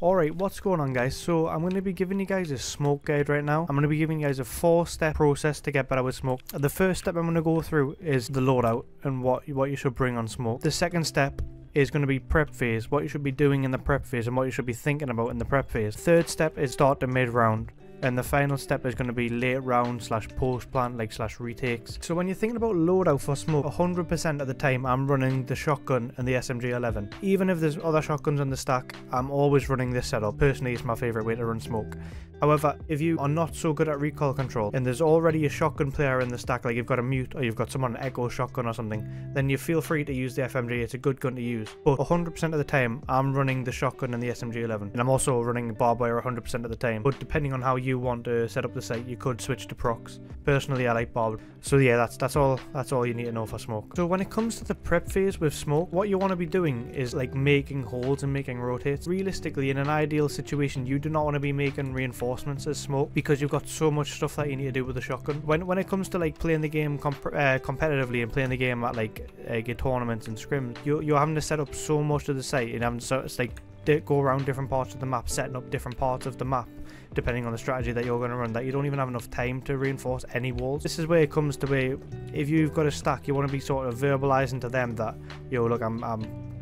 Alright, what's going on guys? So I'm going to be giving you guys a smoke guide right now. I'm going to be giving you guys a 4-step process to get better with smoke. The first step I'm going to go through is the loadout and what you should bring on smoke. The second step is going to be prep phase, what you should be doing in the prep phase and what you should be thinking about in the prep phase. Third step is start to mid round. And the final step is going to be late round / post plant / retakes. So when you're thinking about loadout for smoke, 100% of the time I'm running the shotgun and the SMG11. Even if there's other shotguns on the stack, I'm always running this setup. Personally, it's my favourite way to run smoke. However, if you are not so good at recoil control and there's already a shotgun player in the stack, like you've got a mute or you've got someone on echo shotgun or something, then you feel free to use the FMG. It's a good gun to use. But 100% of the time, I'm running the shotgun and the SMG11. And I'm also running barbed wire 100% of the time. But depending on how you want to set up the sight, you could switch to procs. Personally, I like barbed. So yeah, that's all you need to know for smoke. So when it comes to the prep phase with smoke, what you want to be doing is like making holes and making rotates. Realistically, in an ideal situation, you do not want to be making reinforcements as smoke because you've got so much stuff that you need to do with the shotgun. When it comes to like playing the game competitively and playing the game at like tournaments and scrims, you're having to set up so much of the site and having to, it's like go around different parts of the map, setting up different parts of the map depending on the strategy that you're going to run, that you don't even have enough time to reinforce any walls. This is where it comes to where if you've got a stack, you want to be sort of verbalizing to them that, yo, look, I'm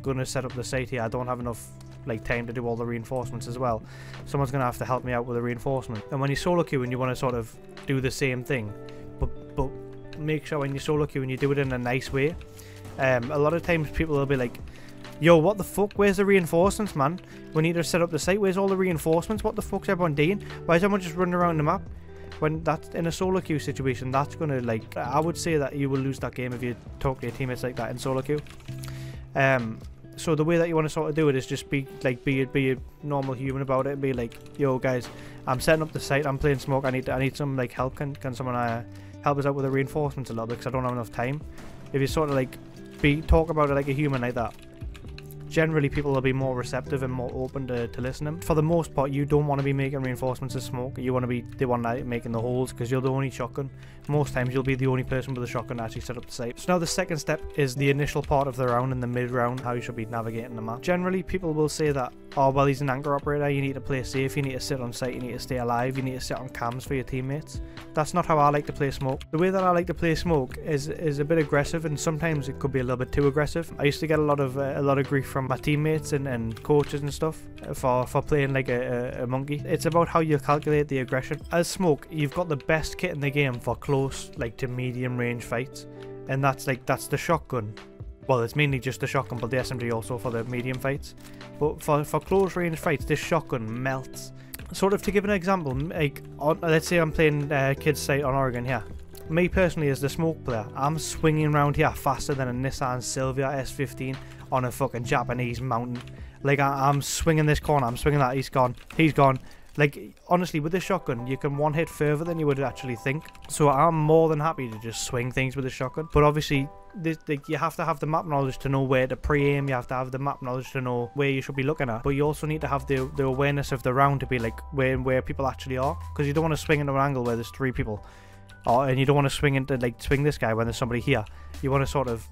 going to set up the site here, I don't have enough like time to do all the reinforcements as well. Someone's going to have to help me out with the reinforcement. And when you solo queue and you want to sort of do the same thing, but make sure when you solo queue and you do it in a nice way. A lot of times people will be like, yo, what the fuck? Where's the reinforcements, man? We need to set up the site. Where's all the reinforcements? What the fuck's everyone doing? Why is everyone just running around the map? When that's in a solo queue situation, that's gonna like, I would say that you will lose that game if you talk to your teammates like that in solo queue. So the way that you want to sort of do it is just be a normal human about it. Be like, yo guys, I'm setting up the site. I'm playing smoke. I need some like help. Can someone help us out with the reinforcements a little bit because I don't have enough time. If you sort of like talk about it like a human like that, generally people will be more receptive and more open to listening. For the most part, you don't want to be making reinforcements of smoke. You want to be the one that making the holes because you're the only shotgun. Most times you'll be the only person with a shotgun to actually set up the site. So now the second step is the initial part of the round and the mid round, how you should be navigating the map. Generally people will say that, oh well, he's an anchor operator, you need to play safe, you need to sit on site, you need to stay alive, you need to sit on cams for your teammates. That's not how I like to play smoke. The way that I like to play smoke is a bit aggressive, and sometimes it could be a little bit too aggressive. I used to get a lot of grief from my teammates and coaches and stuff for playing like a monkey. It's about how you calculate the aggression. As smoke, you've got the best kit in the game for close like to medium range fights, and that's the shotgun. Well, it's mainly just the shotgun, but the SMG also for the medium fights. But for close range fights, this shotgun melts. Sort of to give an example, like let's say I'm playing kids site on Oregon here. Me personally, as the smoke player, I'm swinging around here faster than a Nissan Silvia S15 on a fucking Japanese mountain. Like I'm swinging this corner, I'm swinging that, he's gone. Like honestly, with this shotgun, you can one hit further than you would actually think. So I'm more than happy to just swing things with the shotgun. But obviously, you have to have the map knowledge to know where to pre-aim. You have to have the map knowledge to know where you should be looking at. But you also need to have the awareness of the round to be like where people actually are, because you don't want to swing into an angle where there's 3 people, and you don't want to swing this guy when there's somebody here. You want to sort of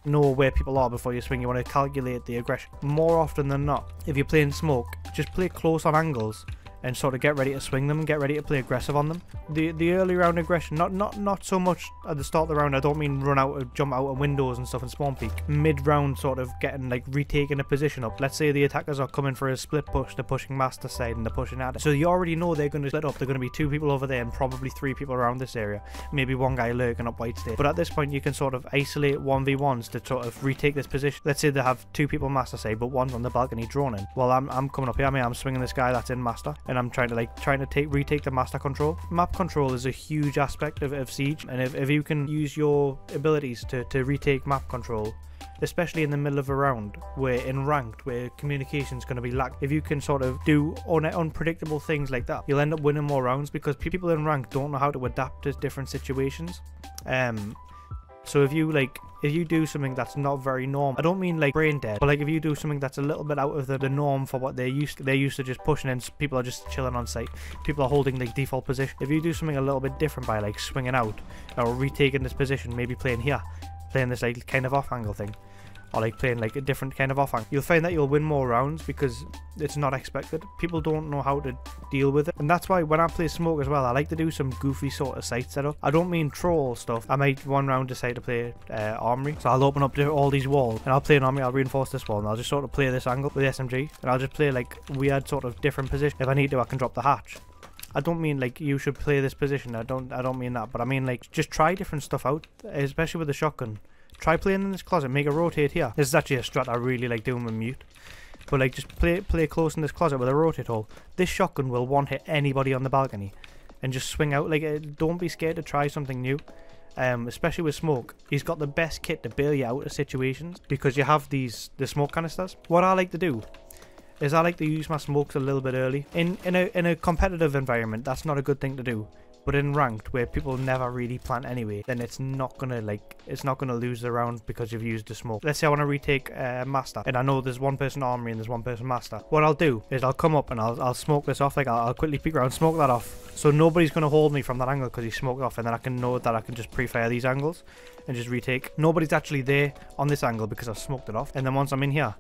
know where people are before you swing. You want to calculate the aggression. More often than not, if you're playing smoke, just play close on angles and sort of get ready to swing them and get ready to play aggressive on them. The early round aggression, not so much at the start of the round. I don't mean run out or jump out of windows and stuff and spawn peek. Mid round, sort of getting like retaking a position up. Let's say the attackers are coming for a split push, they're pushing master side and they're pushing at it. So you already know they're going to split up. They're going to be 2 people over there and probably 3 people around this area. Maybe 1 guy lurking up white state. But at this point you can sort of isolate 1v1s to sort of retake this position. Let's say they have 2 people master side, but one's on the balcony droning. Well, I'm coming up here, I'm swinging this guy that's in master, and I'm trying to retake the master control. Map control is a huge aspect of Siege, and if you can use your abilities to retake map control, especially in the middle of a round where in ranked, where communication is going to be lacked, if you can sort of do unpredictable things like that, you'll end up winning more rounds, because people in ranked don't know how to adapt to different situations. So if you do something that's not very normal, I don't mean like brain dead, but like if you do something that's a little bit out of the norm for what they're used to just pushing in, people are just chilling on site, people are holding the default position. If you do something a little bit different by like swinging out or retaking this position, maybe playing here, playing this like kind of off angle thing, or like playing like a different kind of offhand, you'll find that you'll win more rounds because it's not expected. People don't know how to deal with it, and that's why when I play smoke as well, I like to do some goofy sort of sight setup. I don't mean troll stuff. I might one round decide to play armory, so I'll open up all these walls and I'll play an armory. I'll reinforce this wall and I'll just sort of play this angle with the SMG, and I'll just play like weird sort of different position. If I need to, I can drop the hatch. I don't mean like you should play this position. I don't mean that, but I mean like just try different stuff out, especially with the shotgun. Try playing in this closet, make it rotate here. This is actually a strat I really like doing with mute. But like just play close in this closet with a rotate hole. This shotgun will one hit anybody on the balcony and just swing out. Like don't be scared to try something new. Especially with smoke. He's got the best kit to bail you out of situations because you have the smoke canisters. What I like to do is I like to use my smokes a little bit early. In a competitive environment, that's not a good thing to do. But in ranked, where people never really plant anyway, then it's not gonna lose the round because you've used the smoke. Let's say I want to retake master, and I know there's one person armory and there's one person master. What I'll do is I'll come up and I'll smoke this off. Like I'll quickly peek around, smoke that off, so nobody's gonna hold me from that angle because he smoked off, and then I can know that I can just pre-fire these angles and just retake. Nobody's actually there on this angle because I've smoked it off, and then once I'm in here,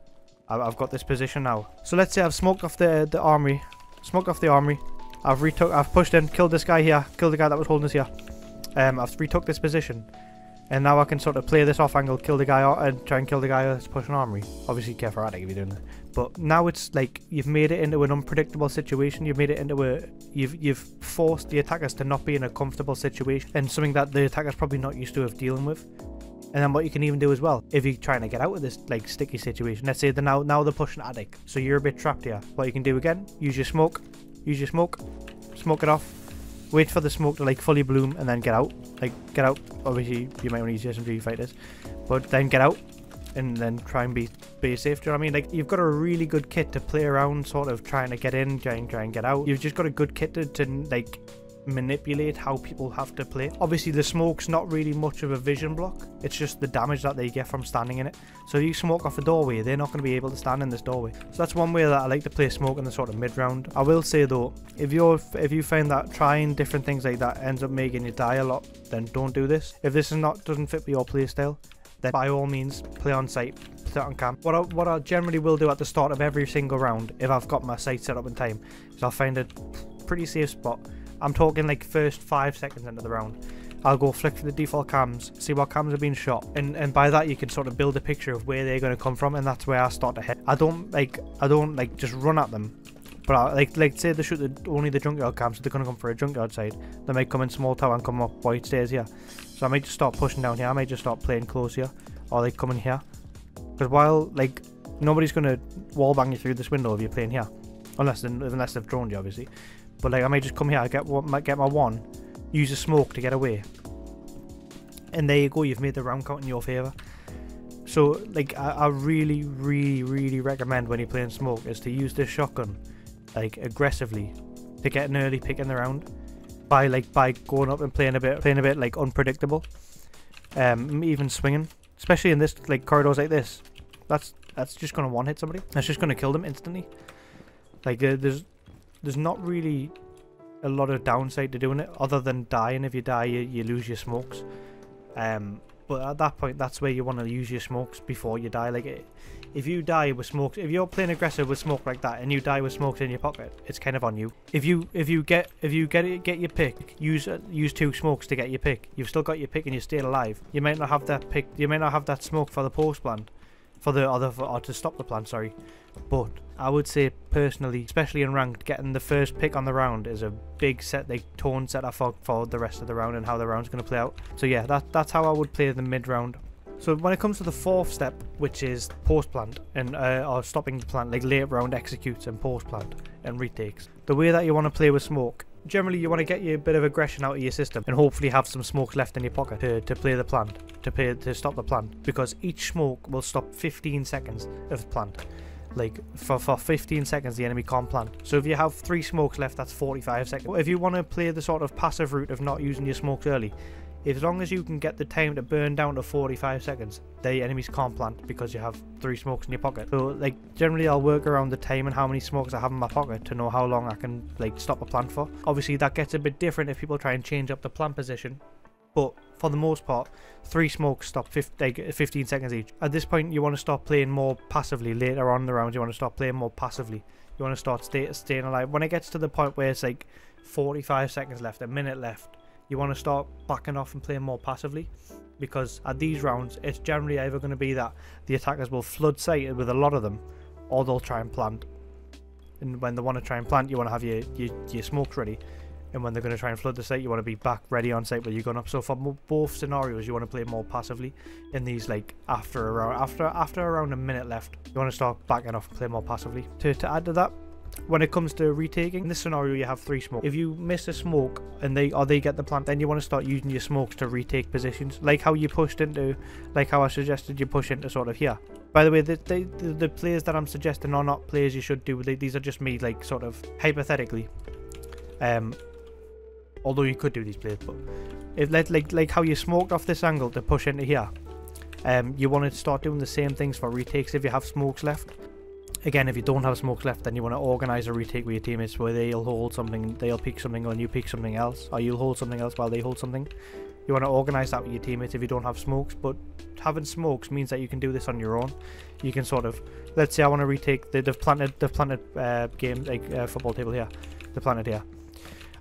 I've got this position now. So let's say I've smoked off the armory, I've pushed in, killed this guy here, killed the guy that was holding us here. I've retook this position, and now I can sort of play this off angle, kill the guy out, and try and kill the guy that's pushing armory. Obviously careful if you're doing that. But now it's like you've made it into an unpredictable situation. You've made it into you've forced the attackers to not be in a comfortable situation, and something that the attackers probably not used to of dealing with. And then what you can even do as well, if you're trying to get out of this like sticky situation, let's say now they're pushing attic, so you're a bit trapped here. What you can do again, use your smoke, smoke it off, wait for the smoke to like fully bloom, and then get out. Like get out. Obviously you might want to use your SMG fighters, but then get out and then try and be safe. Do you know what I mean? Like you've got a really good kit to play around, sort of trying to get in, try and get out. You've just got a good kit to like manipulate how people have to play. Obviously the smoke's not really much of a vision block, it's just the damage that they get from standing in it. So if you smoke off a doorway, they're not going to be able to stand in this doorway. So that's one way that I like to play smoke in the sort of mid round. I will say though, if you find that trying different things like that ends up making you die a lot, then don't do this. If this doesn't fit with your playstyle, then by all means play on site, play on camp. What I generally will do at the start of every single round, if I've got my sight set up in time, is I'll find a pretty safe spot. I'm talking like first 5 seconds into the round. I'll go flick for the default cams, see what cams are being shot, and by that you can sort of build a picture of where they're going to come from, and that's where I start to hit. I don't like just run at them, but I like say they shoot only the junkyard cams, so they're going to come for a junkyard side. They might come in small tower and come up white stairs here, so I might just start pushing down here. I might just start playing close here, or like come in here, because while like nobody's going to wallbang you through this window if you're playing here, unless they've droned you obviously. But like I might just come here, get my one, use a smoke to get away, and there you go, you've made the round count in your favour. So like I really recommend when you're playing smoke is to use this shotgun like aggressively to get an early pick in the round by going up and playing a bit like unpredictable, even swinging, especially in this like corridors like this. That's just gonna one hit somebody. That's just gonna kill them instantly. Like there's not really a lot of downside to doing it other than dying. If you die, you lose your smokes. But at that point, that's where you want to use your smokes before you die. Like if you die with smokes, if you're playing aggressive with smoke like that and you die with smokes in your pocket, it's kind of on you. If you get your pick, use 2 smokes to get your pick. You've still got your pick and you're still alive. You might not have that pick. You might not have that smoke for the post plant, or to stop the plant. Sorry. But I would say personally, especially in ranked, getting the first pick on the round is a big tone setter for the rest of the round and how the round's going to play out. So yeah, that's how I would play the mid round. So when it comes to the 4th step, which is post plant and or stopping the plant, like late round executes and post plant and retakes, the way that you want to play with smoke, generally you want to get a bit of aggression out of your system and hopefully have some smokes left in your pocket to play the plant, to stop the plant, because each smoke will stop 15 seconds of the plant. Like for 15 seconds the enemy can't plant. So if you have 3 smokes left, that's 45 seconds. If you want to play the sort of passive route of not using your smokes early, as long as you can get the time to burn down to 45 seconds, the enemies can't plant because you have 3 smokes in your pocket. So like generally I'll work around the time and how many smokes I have in my pocket to know how long I can like stop a plant for. Obviously that gets a bit different if people try and change up the plant position, but for the most part, 3 smokes stop 15 seconds each. At this point, you want to start playing more passively. Later on in the round, you want to start playing more passively. You want to start staying alive. When it gets to the point where it's like 45 seconds left, a minute left, you want to start backing off and playing more passively. Because at these rounds, it's generally either going to be that the attackers will flood site with a lot of them, or they'll try and plant. And when they want to try and plant, you want to have your smokes ready. And when they're going to try and flood the site, you want to be back ready on site with your gun up. So for both scenarios, you want to play more passively. In these, like after around a minute left, you want to start backing off and play more passively. To add to that, when it comes to retaking, in this scenario you have 3 smokes. If you miss a smoke and they get the plant, then you want to start using your smokes to retake positions, like how you pushed into, like how I suggested you push into sort of here. By the way, the players that I'm suggesting are not players you should do. These are just me, like sort of hypothetically. Although you could do these plays, but if like how you smoked off this angle to push into here, you want to start doing the same things for retakes if you have smokes left. Again, if you don't have smokes left, then you want to organise a retake with your teammates where they'll hold something, they'll pick something, and you pick something else, or you'll hold something else while they hold something. You want to organise that with your teammates if you don't have smokes, but having smokes means that you can do this on your own. You can sort of, let's say I want to retake, they've planted game, like football table here, they've planted here.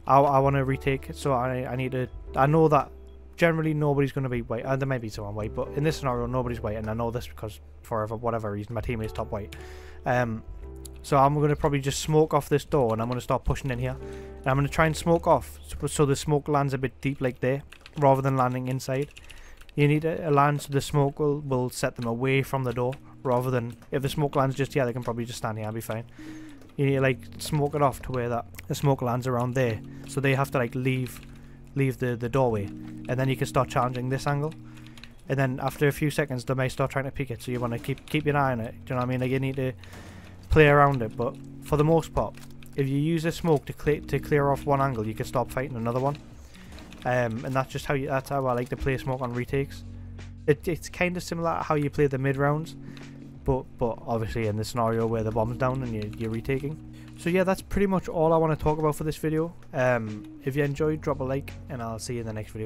I want to retake, so I need to, I know that generally nobody's going to be white, there may be someone white, but in this scenario nobody's white, and I know this because for whatever reason my teammate's top white. So I'm going to probably just smoke off this door, and I'm going to start pushing in here, and I'm going to try and smoke off so the smoke lands a bit deep like there rather than landing inside. You need to land so the smoke will set them away from the door, rather than if the smoke lands just here, they can probably just stand here and be fine. You need to like smoke it off to where that the smoke lands around there, so they have to like leave the doorway, and then you can start challenging this angle, and then after a few seconds they may start trying to pick it, so you want to keep your eye on it. Do you know what I mean? Like you need to play around it, but for the most part, if you use a smoke to clear off one angle, you can stop fighting another one, and that's how I like to play smoke on retakes. It's kind of similar to how you play the mid rounds, but obviously in the scenario where the bomb's down and you're retaking. So yeah, that's pretty much all I want to talk about for this video. If you enjoyed, drop a like, and I'll see you in the next video.